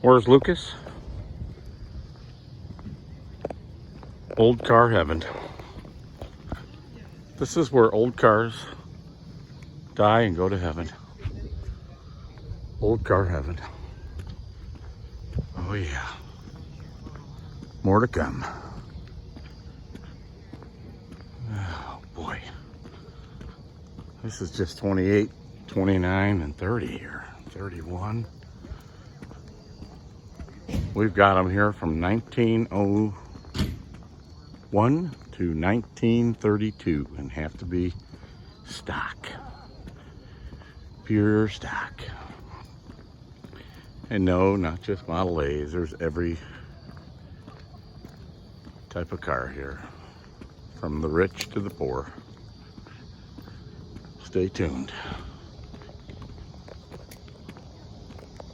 Where's Lucas? Old car heaven. This is where old cars die and go to heaven. Old car heaven. Oh yeah. More to come. Oh boy. This is just 28, 29, and 30 here. 31. We've got them here from 1901 to 1932 and have to be stock. Pure stock. And no, not just Model A's. There's every type of car here, from the rich to the poor. Stay tuned.